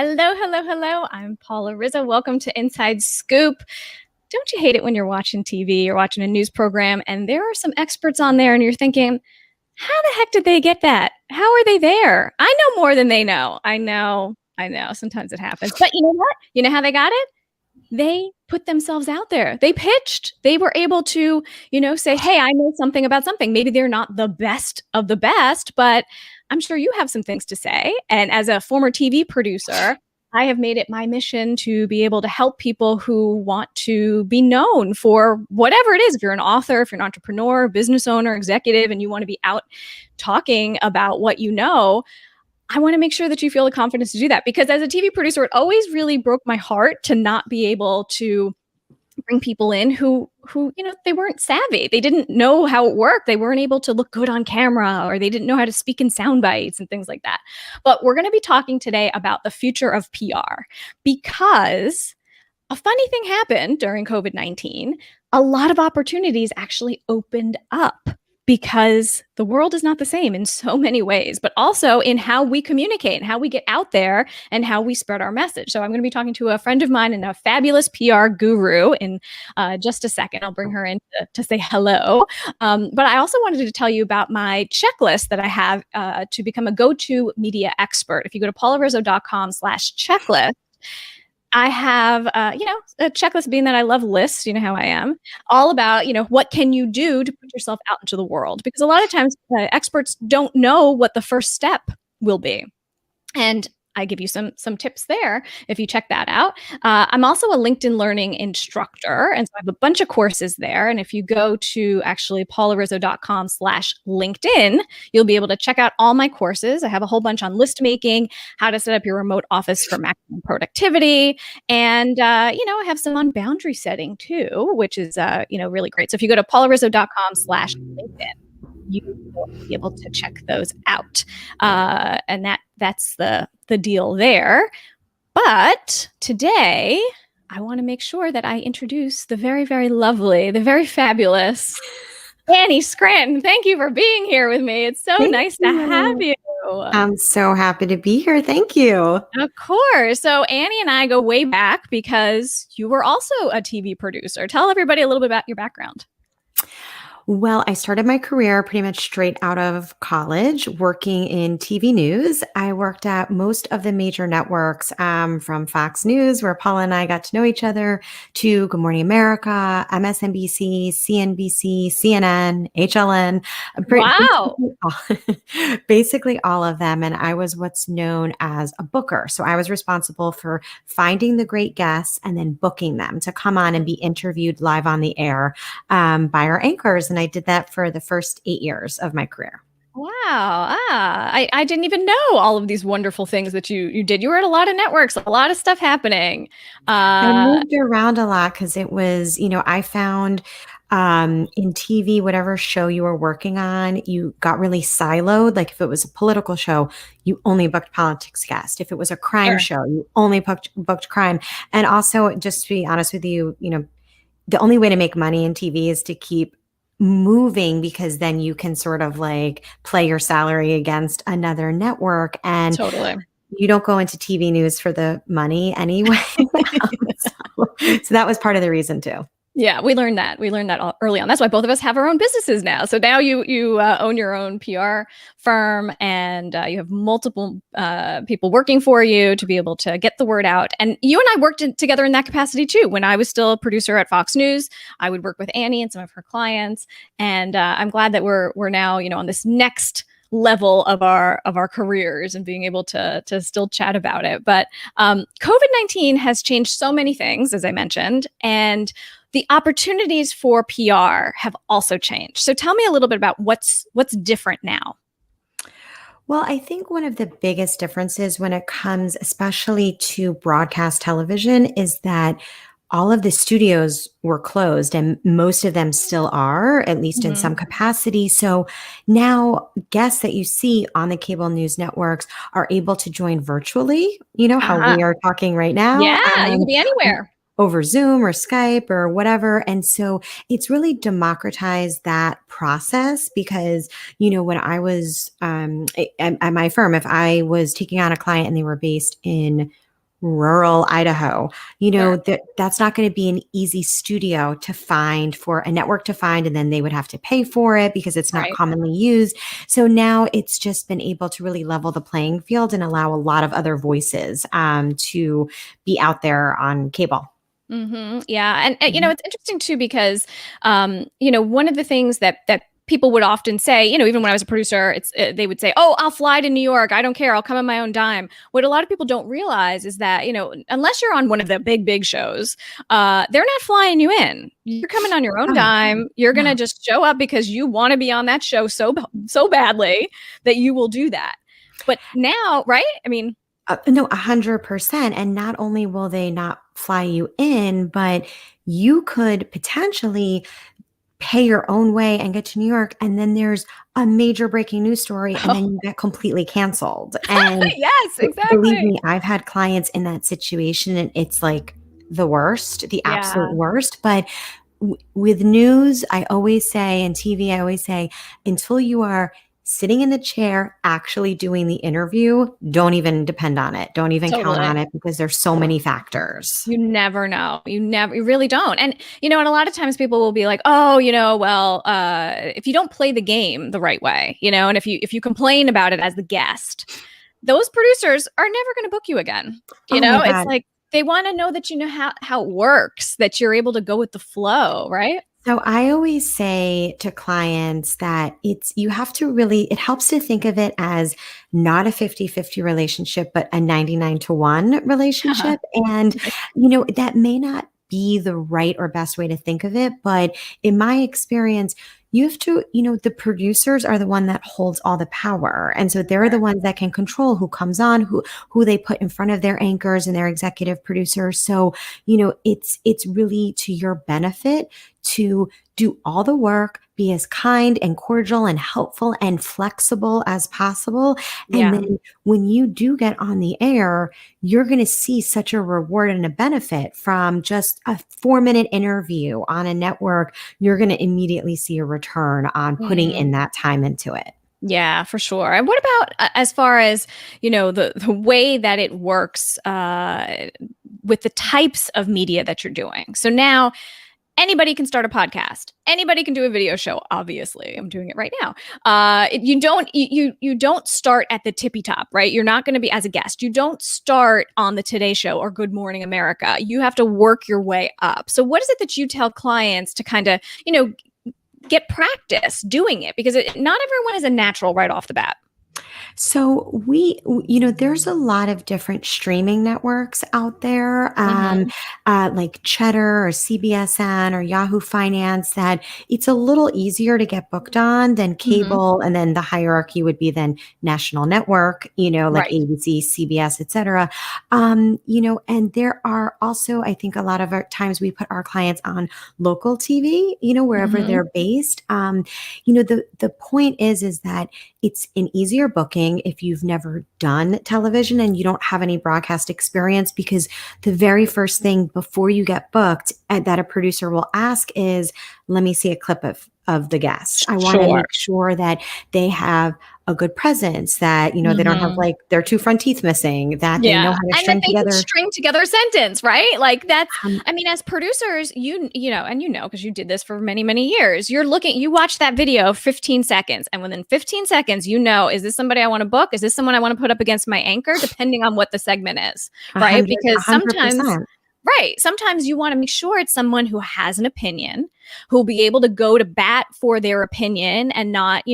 Hello, hello, hello. I'm Paula Rizzo. Welcome to Inside Scoop. Don't you hate it when you're watching TV or watching a news program and there are some experts on there and you're thinking, how the heck did they get that? How are they there? I know more than they know. I know. Sometimes it happens. But you know what? You know how they got it? They put themselves out there. They pitched. They were able to, say, hey, I know something about something. Maybe they're not the best of the best, but I'm sure you have some things to say. And as a former TV producer, I have made it my mission to be able to help people who want to be known for whatever it is. If you're an author, if you're an entrepreneur, business owner, executive, and you want to be out talking about what you know, I want to make sure that you feel the confidence to do that. Because as a TV producer, it always really broke my heart to not be able to bring people in who they weren't savvy. They didn't know how it worked. They weren't able to look good on camera, or they didn't know how to speak in sound bites and things like that. But we're going to be talking today about the future of PR, because a funny thing happened during COVID-19. A lot of opportunities actually opened up because the world is not the same in so many ways, but also in how we communicate and how we get out there and how we spread our message. So I'm going to be talking to a friend of mine and a fabulous PR guru in just a second. I'll bring her in to say hello. But I also wanted to tell you about my checklist that I have to become a go-to media expert. If you go to paularizzo.com/checklist, I have, a checklist, being that I love lists, you know how I am, all about, what can you do to put yourself out into the world? Because a lot of times experts don't know what the first step will be. And I give you some tips there if you check that out. I'm also a LinkedIn Learning instructor, and so I have a bunch of courses there. And if you go to actually paularizzo.com/LinkedIn, you'll be able to check out all my courses. I have a whole bunch on list making, how to set up your remote office for maximum productivity, and I have some on boundary setting too, which is really great. So if you go to paularizzo.com/LinkedIn, you will be able to check those out. And that's the deal there. But today, I want to make sure that I introduce the very, very lovely, the very fabulous Annie Scranton. Thank you for being here with me. It's so nice to have you. I'm so happy to be here. Thank you. Of course. So Annie and I go way back because you were also a TV producer. Tell everybody a little bit about your background. Well, I started my career pretty much straight out of college working in TV news. I worked at most of the major networks, from Fox News, where Paula and I got to know each other, to Good Morning America, MSNBC, CNBC, CNN, HLN. Wow. Basically all of them. And I was what's known as a booker. So I was responsible for finding the great guests and then booking them to come on and be interviewed live on the air by our anchors. And I did that for the first 8 years of my career. Wow. I didn't even know all of these wonderful things that you did. You were at a lot of networks, a lot of stuff happening. I moved around a lot because it was, I found in TV, whatever show you were working on, you got really siloed. Like if it was a political show, you only booked politics guests. If it was a crime show, you only booked crime. And also, just to be honest with you, the only way to make money in TV is to keep moving, because then you can sort of like play your salary against another network. And totally. You don't go into TV news for the money anyway. So that was part of the reason too. Yeah, we learned that. Early on. That's why both of us have our own businesses now. So now you own your own PR firm, and you have multiple people working for you to be able to get the word out. And you and I worked together in that capacity too. When I was still a producer at Fox News, I would work with Annie and some of her clients. And I'm glad that we're now on this next level of our careers and being able to still chat about it. But COVID-19 has changed so many things, as I mentioned, and the opportunities for PR have also changed. So tell me a little bit about what's different now. Well, I think one of the biggest differences when it comes especially to broadcast television is that all of the studios were closed, and most of them still are, at least in some capacity. So now guests that you see on the cable news networks are able to join virtually, how we are talking right now. Yeah, you can be anywhere. Over Zoom or Skype or whatever. And so it's really democratized that process, because, when I was at my firm, if I was taking on a client and they were based in rural Idaho. Sure. That's not going to be an easy studio to find for a network to find, and then they would have to pay for it because it's not Right. commonly used. So now it's just been able to really level the playing field and allow a lot of other voices to be out there on cable. Yeah, and Mhm. it's interesting too because one of the things that people would often say, even when I was a producer, they would say, "Oh, I'll fly to New York. I don't care. I'll come on my own dime." What a lot of people don't realize is that unless you're on one of the big shows, they're not flying you in. You're coming on your own Oh, dime. You're yeah. gonna just show up because you want to be on that show so badly that you will do that. But now, right? I mean, No, 100%. And not only will they not fly you in, but you could potentially pay your own way and get to New York. And then there's a major breaking news story, and then you get completely canceled. And yes, believe exactly. me, I've had clients in that situation, and it's like the worst, the absolute Yeah, worst. But with news, I always say, and TV, I always say, until you are sitting in the chair actually doing the interview, don't even depend on it. Don't even count on totally. it because there's so many factors. You never know. You really don't. And a lot of times people will be like, oh, well, if you don't play the game the right way, and if you complain about it as the guest, those producers are never going to book you again. Oh my It's God. like they want to know that you know how it works, that you're able to go with the flow, right? So I always say to clients that you have to really, it helps to think of it as not a 50-50 relationship, but a 99 to 1 relationship. And, that may not be the right or best way to think of it. But in my experience, you have to, the producers are the one that holds all the power. And so they're the ones that can control who comes on, who they put in front of their anchors and their executive producers. So, it's really to your benefit to do all the work, be as kind and cordial and helpful and flexible as possible. And Yeah. then when you do get on the air, you're going to see such a reward and a benefit from just a 4-minute interview on a network. You're going to immediately see a return on putting in Mm. that time into it. Yeah, for sure. And what about as far as, the way that it works with the types of media that you're doing? So now anybody can start a podcast. Anybody can do a video show. Obviously, I'm doing it right now. You don't start at the tippy top, right? You're not going to be as a guest. You don't start on the Today Show or Good Morning America. You have to work your way up. So, what is it that you tell clients to kind of get practice doing it? Because not everyone is a natural right off the bat. So there's a lot of different streaming networks out there, Mm-hmm. like Cheddar or CBSN or Yahoo Finance, that it's a little easier to get booked on than Mm-hmm. cable. And then the hierarchy would be then national network, like Right. ABC, CBS, et cetera. And there are also, I think a lot of our times we put our clients on local TV, wherever Mm-hmm. they're based. The point is that it's an easier booking if you've never done television and you don't have any broadcast experience, because the very first thing before you get booked that a producer will ask is, let me see a clip of the guest. I want to Sure. make sure that they have a good presence, that, they don't have Mm-hmm. like their two front teeth missing, that they know Yeah. how to And that string they could together. string together a sentence, right? Like that's, um, I mean, as producers, and because you did this for many, many years, you watch that video 15 seconds. And within 15 seconds, is this somebody I want to book? Is this someone I want to put up against my anchor? Depending on what the segment is, right? a Because hundred sometimes percent. Right. Sometimes you want to make sure it's someone who has an opinion, who'll be able to go to bat for their opinion and not,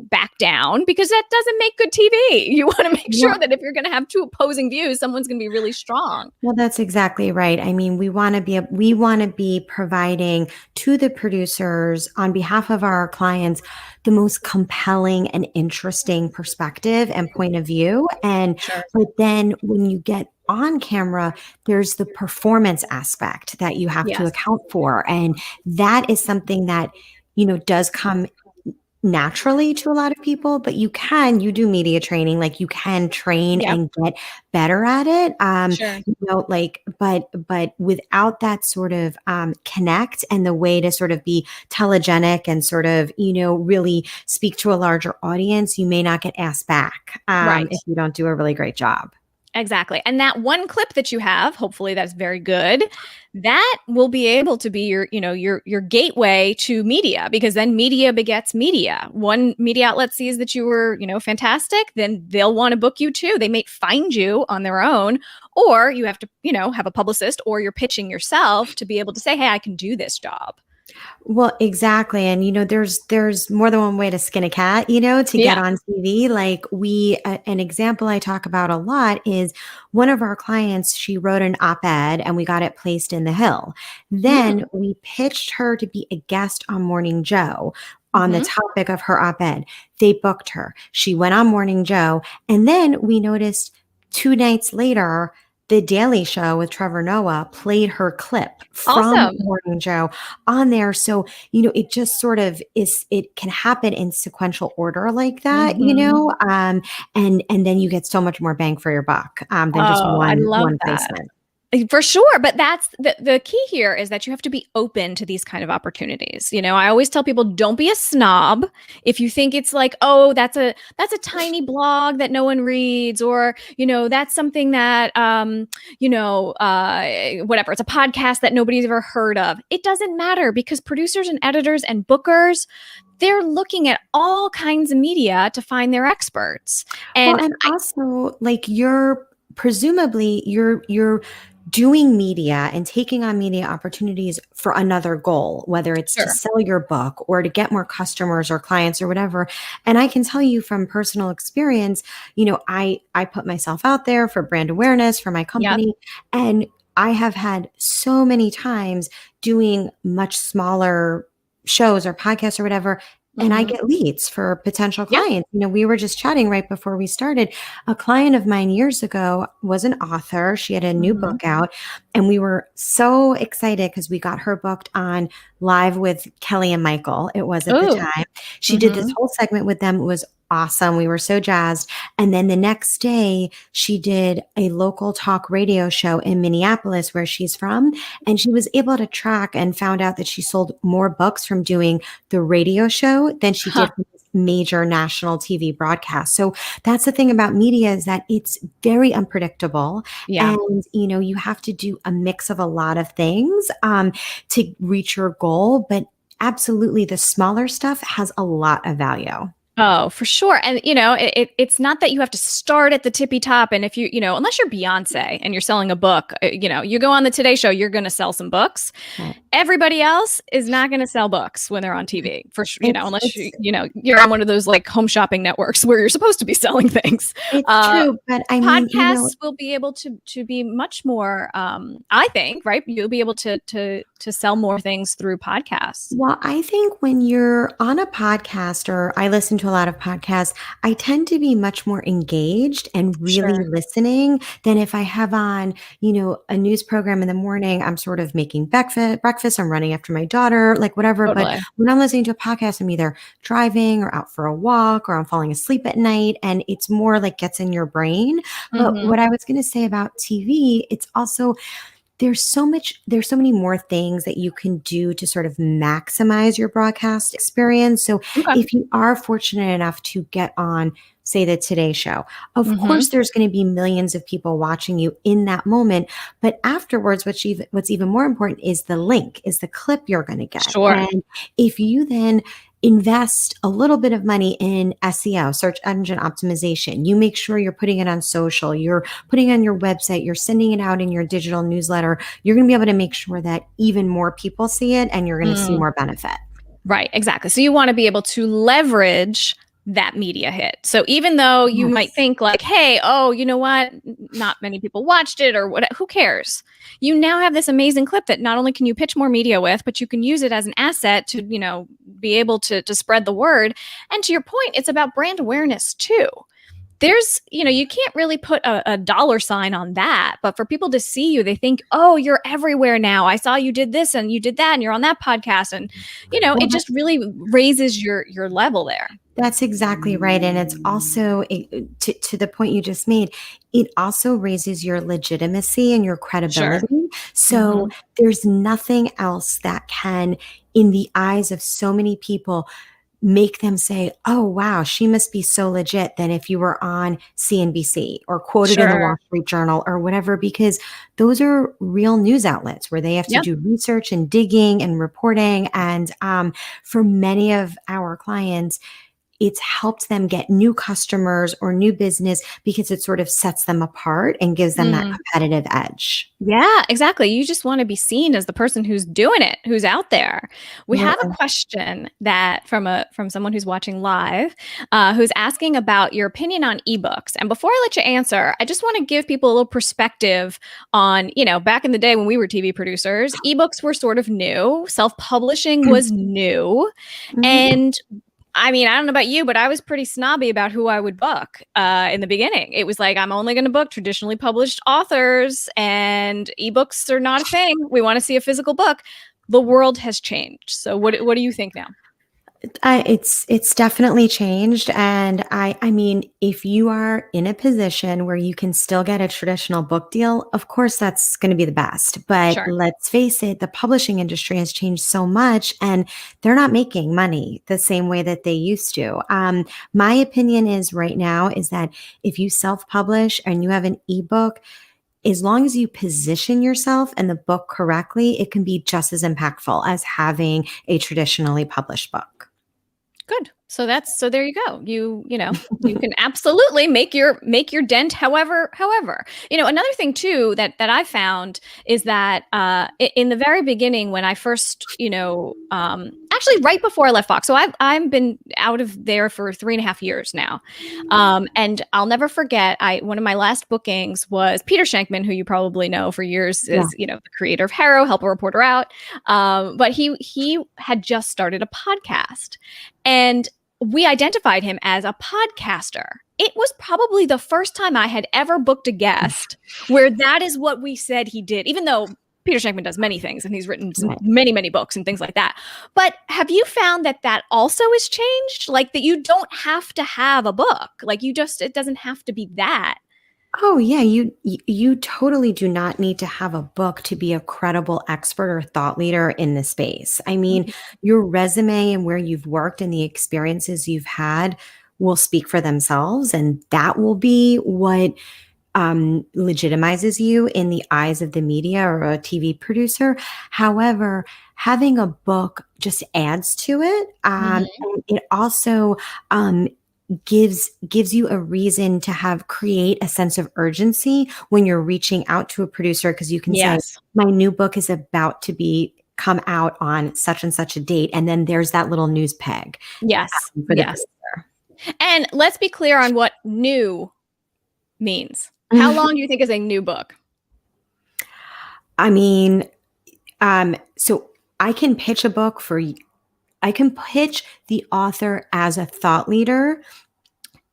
back down, because that doesn't make good TV. You want to make sure Well, that if you're going to have two opposing views, someone's going to be really strong. Well, that's exactly right. I mean, we want to be providing to the producers on behalf of our clients the most compelling and interesting perspective and point of view. Sure. But then when you get on camera, there's the performance aspect that you have to Yes. account for. And that is something that, does come naturally to a lot of people, but you do media training, like you can train Yep. and get better at it. Sure. But without that sort of connect and the way to sort of be telegenic and sort of, really speak to a larger audience, you may not get asked back Right. if you don't do a really great job. Exactly. And that one clip that you have, hopefully that's very good, that will be able to be your gateway to media, because then media begets media. One media outlet sees that you were, fantastic, then they'll want to book you too. They may find you on their own, or you have to, have a publicist, or you're pitching yourself to be able to say, "Hey, I can do this job." Well, exactly. And there's more than one way to skin a cat, to get Yeah. on TV. Like an example I talk about a lot is one of our clients, she wrote an op-ed and we got it placed in the Hill. Then Mm. we pitched her to be a guest on Morning Joe on the Hmm. topic of her op-ed. They booked her. She went on Morning Joe. And then we noticed 2 nights later, the Daily Show with Trevor Noah played her clip from Awesome. Morning Joe on there. So, it just sort of it can happen in sequential order like that, Hmm. and then you get so much more bang for your buck, than just Oh, I love one that. placement. For sure, but that's the key here, is that you have to be open to these kind of opportunities. I always tell people, don't be a snob. If you think it's like, oh, that's a tiny blog that no one reads, or that's something that whatever, it's a podcast that nobody's ever heard of. It doesn't matter, because producers and editors and bookers, they're looking at all kinds of media to find their experts. Well, And and also like you're doing media and taking on media opportunities for another goal, whether it's to sure. sell your book or to get more customers or clients or whatever. And I can tell you from personal experience, I put myself out there for brand awareness for my Yep. company, and I have had so many times doing much smaller shows or podcasts or whatever, and I Hmm. get leads for potential Yep. clients. We were just chatting right before we started. A client of mine years ago was an author. She had a new Hmm. book out, and we were so excited because we got her booked on Live with Kelly and Michael. It was at the Oh. time. She did this Hmm. whole segment with them. It was awesome. We were so jazzed. And then the next day, she did a local talk radio show in Minneapolis, where she's from. And she was able to track and found out that she sold more books from doing the radio show than she Huh. did from this major national TV broadcast. So that's the thing about media, is that it's very unpredictable. Yeah. And, you have to do a mix of a lot of things to reach your goal. But absolutely, the smaller stuff has a lot of value. Oh, for sure. And it's not that you have to start at the tippy top. And if unless you're Beyonce and you're selling a book, you go on the Today Show, you're going to sell some books. Right. Everybody else is not going to sell books when they're on TV, for sure. Unless It's you're on one of those like home shopping networks where you're supposed to be selling things. it's Uh, true, but I mean, Podcasts will be able to be much more. I think, right? You'll be able to sell more things through podcasts. well, I think when you're on a podcast, or I listen to a lot of podcasts, I tend to be much more engaged and really Sure. listening than if I have on, a news program in the morning. I'm sort of making breakfast, I'm running after my daughter, like whatever. But Totally. when I'm listening to a podcast, I'm either driving or out for a walk, or I'm falling asleep at night, and it's more like gets in your brain. But Hmm. what I was going to say about TV, it's also there's so many more things that you can do to sort of maximize your broadcast experience. So Okay. if you are fortunate enough to get on, say, the Today Show, of Hmm. course there's going to be millions of people watching you in that moment, but afterwards, what's even more important is the link, is the clip you're going to get. Sure. And if you then invest a little bit of money in SEO, search engine optimization, you make sure you're putting it on social, you're putting it on your website, you're sending it out in your digital newsletter, you're going to be able to make sure that even more people see it, and you're going to see Mm. more benefit. Right, exactly. So you want to be able to leverage that media hit. So even though you might Yes. think like, hey, oh, you know what? Not many people watched it, or what, who cares? You now have this amazing clip that not only can you pitch more media with, but you can use it as an asset to, be able to spread the word. And to your point, it's about brand awareness too. There's, you can't really put a dollar sign on that, but for people to see you, they think, oh, you're everywhere now. I saw you did this and you did that and you're on that podcast. And, Well, it just really raises your level there. that's exactly right. And it's also, to the point you just made, it also raises your legitimacy and your Sure. credibility. Hmm. So there's nothing else that can, in the eyes of so many people, make them say, oh, wow, she must be so legit than if you were on CNBC or quoted in the Wall Sure. Street Journal or whatever, because those are real news outlets where they have to Yep. do research and digging and reporting. And for many of our clients, it's helped them get new customers or new business because it sort of sets them apart and gives them that Mm. competitive edge. Yeah, exactly. You just want to be seen as the person who's doing it, who's out there. We Yeah. have a question that from someone who's watching live, who's asking about your opinion on ebooks. And before I let you answer, I just want to give people a little perspective on, back in the day when we were TV producers, ebooks were sort of new, self-publishing was new, Mhm. and I mean, I don't know about you, but I was pretty snobby about who I would book in the beginning. It was like, I'm only going to book traditionally published authors, and ebooks are not a thing. We want to see a physical book. The world has changed. So what do you think now? It's definitely changed, and I mean, if you are in a position where you can still get a traditional book deal, of course that's going to be the best. But Sure. let's face it, the publishing industry has changed so much, and they're not making money the same way that they used to. My opinion is right now is that if you self-publish and you have an ebook, as long as you position yourself and the book correctly, it can be just as impactful as having a traditionally published book. Good. So there you go. You can absolutely make your dent however. Another thing too that I found is that in the very beginning when I first, actually right before I left Fox. So I've been out of there for 3.5 years now. And I'll never forget one of my last bookings was Peter Shankman, who you probably know for years Yeah. is, the creator of Harrow, Help a Reporter Out. But he had just started a podcast. And we identified him as a podcaster. It was probably the first time I had ever booked a guest where that is what we said he did, even though Peter Shankman does many things and he's written Right. many, many books and things like that. But have you found that also has changed? Like that you don't have to have a book. Like it doesn't have to be that. Oh yeah, you totally do not need to have a book to be a credible expert or thought leader in the space. I mean, your resume and where you've worked and the experiences you've had will speak for themselves, and that will be what legitimizes you in the eyes of the media or a TV producer. However, having a book just adds to it. And it also gives you a reason to create a sense of urgency when you're reaching out to a producer, because you can say, Yes. my new book is about to come out on such and such a date, and then there's that little news peg Yes. for the Yes. And let's be clear on what new means. How producer. long do you think is a new book? I mean, so I can pitch a book I can pitch the author as a thought leader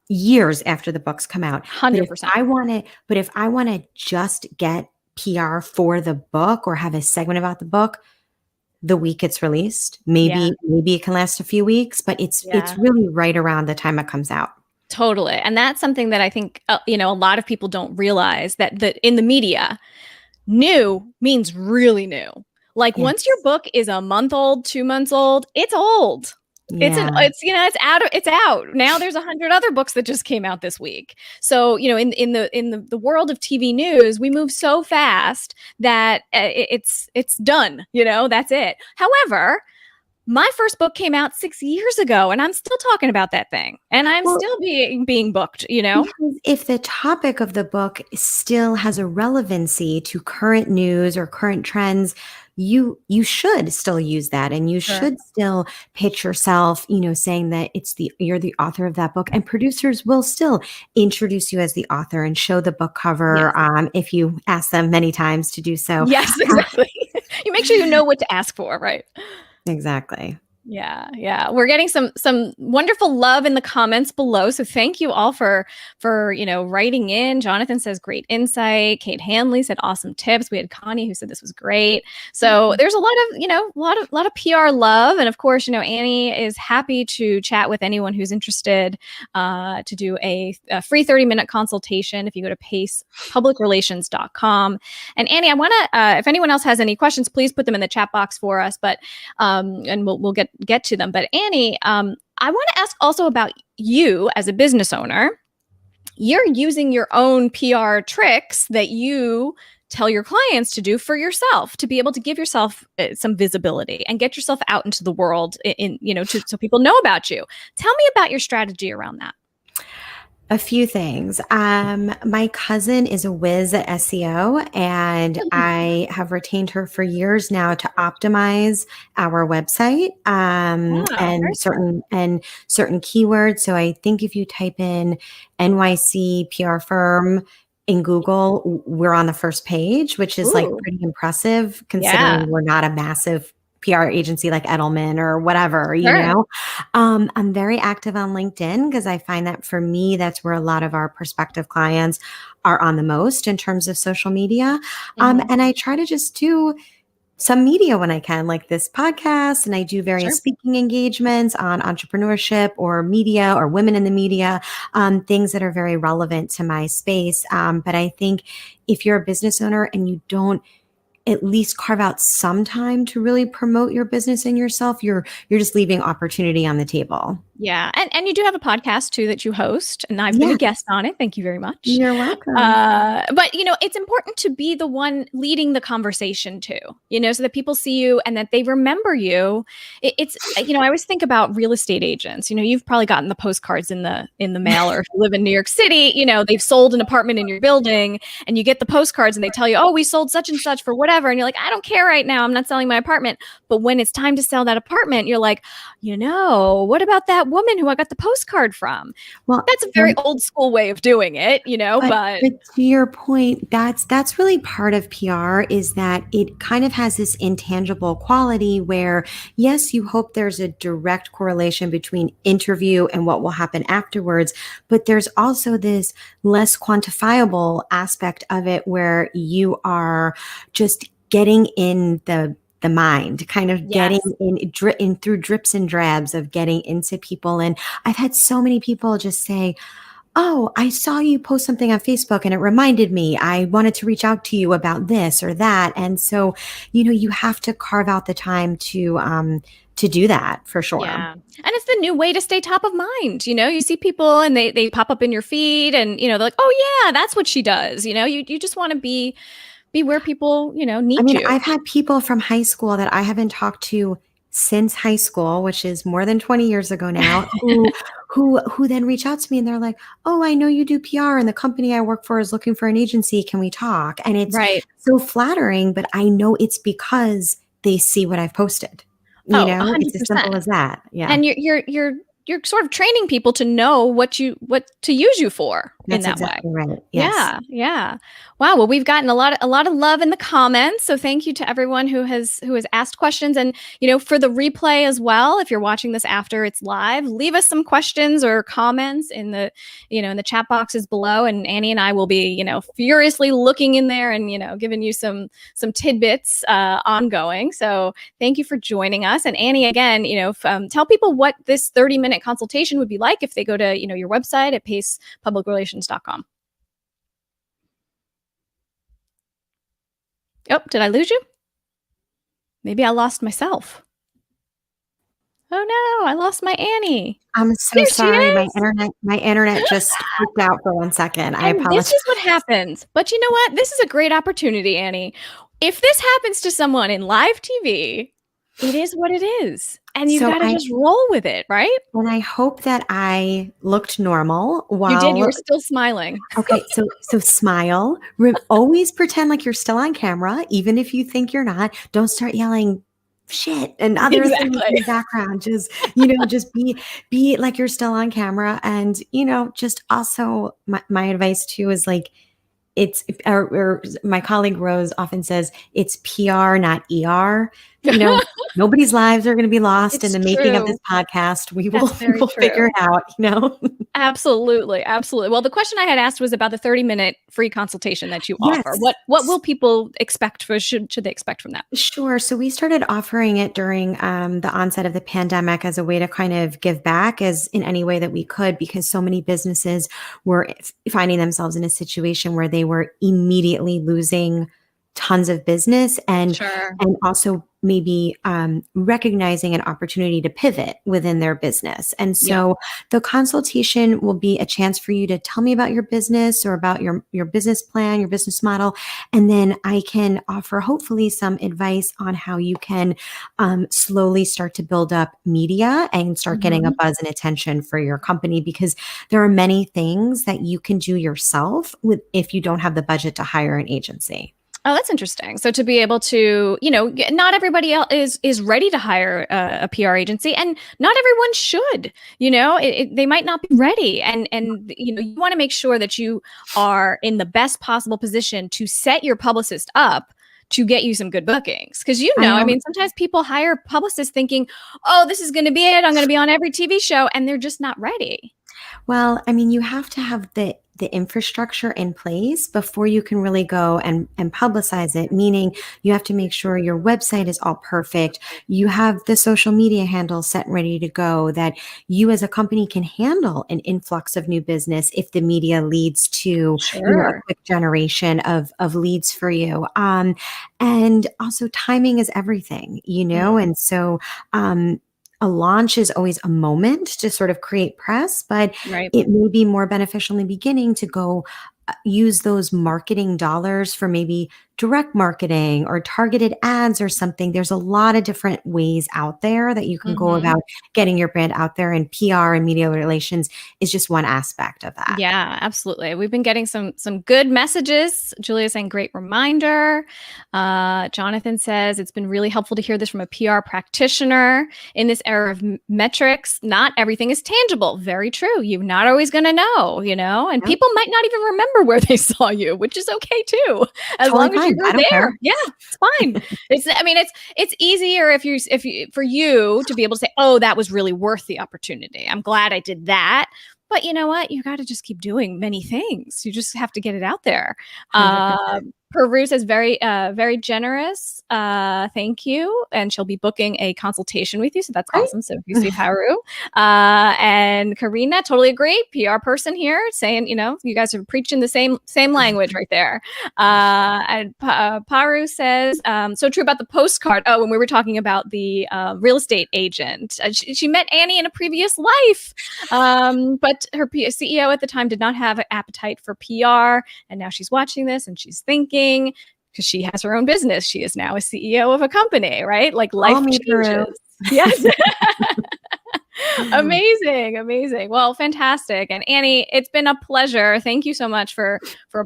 years after the books come out. 100%. But if I want to just get PR for the book or have a segment about the book the week it's released, maybe it can last a few weeks, but it's really right around the time it comes out. Totally. And that's something that I think, a lot of people don't realize that in the media, new means really new. Like once your book is a month old, 2 months old, it's old. Yeah. It's out. Now there's 100 other books that just came out this week. So, in the world of TV news, we move so fast that it's done, that's it. However, my first book came out 6 years ago and I'm still talking about that thing and I'm still being booked, Because if the topic of the book still has a relevancy to current news or current trends, you should still use that, and you should still pitch yourself, saying that you're the author of that book, and producers will still introduce you as the author and show the book cover if you ask them many times to do so. Yes, exactly. You make sure you know what to ask for, right? Exactly. Yeah. We're getting some wonderful love in the comments below. So thank you all for writing in. Jonathan says great insight. Kate Hanley said awesome tips. We had Connie who said this was great. So there's a lot of PR love, and of course, Annie is happy to chat with anyone who's interested to do a free 30-minute consultation if you go to pacepublicrelations.com. And Annie, I want to if anyone else has any questions, please put them in the chat box for us. But and we'll get to them. But Annie, I want to ask also about you as a business owner. You're using your own PR tricks that you tell your clients to do for yourself to be able to give yourself some visibility and get yourself out into the world so people know about you. Tell me about your strategy around that. A few things. My cousin is a whiz at SEO, and I have retained her for years now to optimize our website Wow, and certain keywords. So I think if you type in NYC PR firm in Google, we're on the first page, which is like Ooh, pretty impressive yeah, considering we're not a massive PR agency like Edelman or whatever, sure. I'm very active on LinkedIn because I find that for me, that's where a lot of our prospective clients are on the most in terms of social media. Mhm. And I try to just do some media when I can, like this podcast, and I do various Sure. speaking engagements on entrepreneurship or media or women in the media, things that are very relevant to my space. But I think if you're a business owner and you don't at least carve out some time to really promote your business and yourself, you're just leaving opportunity on the table. Yeah, and you do have a podcast too that you host, and I've been a Yeah, guest on it. Thank you very much. you're welcome. But it's important to be the one leading the conversation too. So that people see you and that they remember you. I always think about real estate agents. You've probably gotten the postcards in the mail, or if you live in New York City, they've sold an apartment in your building, and you get the postcards, and they tell you, "Oh, we sold such and such for whatever," and you're like, "I don't care right now. I'm not selling my apartment." But when it's time to sell that apartment, you're like, what about that woman who I got the postcard from? Well, That's a very old school way of doing it, but but to your point, that's really part of PR is that it kind of has this intangible quality where, yes, you hope there's a direct correlation between interview and what will happen afterwards, but there's also this less quantifiable aspect of it where you are just getting in the mind, kind of getting yes. in through drips and drabs of getting into people. And I've had so many people just say, "Oh, I saw you post something on Facebook and it reminded me. I wanted to reach out to you about this or that." And so, you have to carve out the time to do that for sure. Yeah. And it's the new way to stay top of mind. You see people and they pop up in your feed, and they're like, "Oh yeah, that's what she does." You just want to be where people, I need mean, you. I've had people from high school that I haven't talked to since high school, which is more than 20 years ago now, who then reach out to me and they're like, "Oh, I know you do PR and the company I work for is looking for an agency. Can we talk?" And it's Right. so flattering, but I know it's because they see what I've posted. Oh, It's as simple 100%. as that. Yeah. And you're sort of training people to know what to use you for in That's that way. exactly right. Yes. Yeah, yeah. Wow. Well, we've gotten a lot of love in the comments. So thank you to everyone who has asked questions, and for the replay as well. If you're watching this after it's live, leave us some questions or comments in the chat boxes below, and Annie and I will be furiously looking in there and giving you some tidbits ongoing. So thank you for joining us. And Annie, again, tell people what this 30-minute consultation would be like if they go to your website at pacepublicrelations.com. Oh, did I lose you? Maybe I lost myself. Oh no, I lost my Annie. I'm so There she sorry. My is. internet just freaked out for 1 second. I And this apologize. is what happens. But you know what? This is a great opportunity, Annie. If this happens to someone in live TV, it is what it is. And you've So got to I just roll with it, right? And I hope that I looked normal You did. You while were still smiling. okay, so smile. Always pretend like you're still on camera, even if you think you're not. Don't start yelling shit and other things in Exactly. the background. Just be like you're still on camera. And just also my advice too is like or my colleague Rose often says it's PR, not ER. Nobody's lives are going to be lost in It's the making of this true. podcast. We will That's very we'll figure true. it out. Absolutely, absolutely. Well, the question I had asked was about the 30-minute free consultation that you offer. Yes. What will people expect should they expect from that? Sure. So we started offering it during the onset of the pandemic as a way to kind of give back as in any way that we could, because so many businesses were finding themselves in a situation where they were immediately losing tons of business, Sure. and also maybe recognizing an opportunity to pivot within their business. And Yep. so the consultation will be a chance for you to tell me about your business or about your business plan, your business model, and then I can offer hopefully some advice on how you can slowly start to build up media and start getting a Mhm. buzz and attention for your company, because there are many things that you can do yourself with if you don't have the budget to hire an agency. Oh, that's interesting. So to be able to, not everybody else is ready to hire a PR agency, and not everyone should. They might not be ready, and you want to make sure that you are in the best possible position to set your publicist up to get you some good bookings. Because I I am mean, sometimes people hire publicists thinking, "Oh, this is going to be it. I'm going to be on every TV show," and they're just not ready. Well, I mean, you have to have the infrastructure in place before you can really go and publicize it, meaning you have to make sure your website is all perfect. You have the social media handles set and ready to go, that you as a company can handle an influx of new business if the media leads to, a Sure. quick generation of leads for you. And also timing is everything, Mm, and so a launch is always a moment to sort of create press, but right. it may be more beneficial in the beginning to go use those marketing dollars for maybe direct marketing or targeted ads or something. There's a lot of different ways out there that you can go Mhm. about getting your brand out there, and PR and media relations is just one aspect of that. Yeah, absolutely. We've been getting some good messages. Julia saying great reminder. Jonathan says it's been really helpful to hear this from a PR practitioner in this era of metrics. Not everything is tangible. Very true. You're not always going to know, and Yep, people might not even remember where they saw you, which is okay too, as totally long as you fine. were I don't there. care. Yeah, it's fine. I mean, it's easier if you for you to be able to say, oh, that was really worth the opportunity. I'm glad I did that, but you know what? You got to just keep doing many things. You just have to get it out there. 100%. Peru says very generous. Thank you. And she'll be booking a consultation with you. So that's Great. awesome. So if you see Paru, and Karina, totally agree. PR person here saying, you guys are preaching the same language right there. And Paru says, so true about the postcard. Oh, when we were talking about the real estate agent, she met Annie in a previous life. But her CEO at the time did not have an appetite for PR. And now she's watching this and she's thinking, because she has her own business, she is now a CEO of a company, right? Like Call life me, Peru. changes. Yes. Amazing, amazing. Well, fantastic. And Annie, it's been a pleasure. Thank you so much for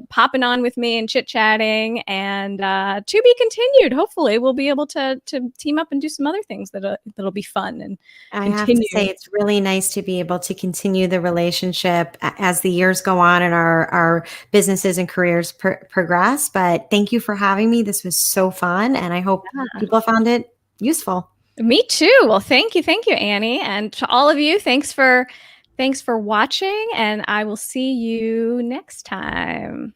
popping on with me and chit-chatting, and to be continued. Hopefully we'll be able to team up and do some other things that'll be fun and I have to continue. say, it's really nice to be able to continue the relationship as the years go on and our businesses and careers progress. But thank you for having me. This was so fun, and I hope people found it useful. Me too. Well, thank you, Annie, and to all of you, thanks for watching, and I will see you next time.